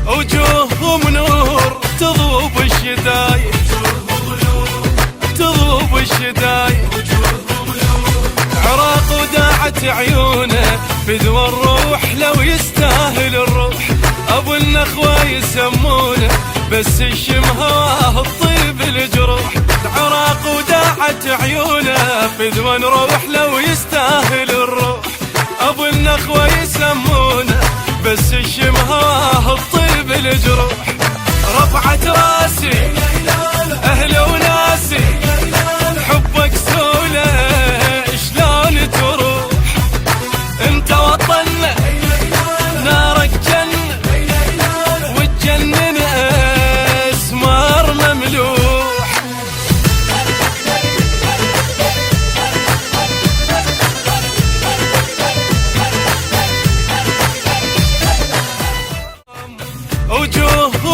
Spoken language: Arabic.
وجوههم نور تضوب الشدايد، تضوب الشدايد. عراق وداعت عيونه فدوى الروح لو يستاهل الروح. ابو النخوة يسمونه بس الشم هواه الطيب الجروح. عراق وداعت عيونه فدوى الروح لو يستاهل الروح. ابو النخوة يسمونه بس الشم هواه الطيب الجروح. رفعت راسي اهل وناسي حبك سوله شلون تروح. انت وطننا نارك جنة والجنن اسمار مملوح. وجوههم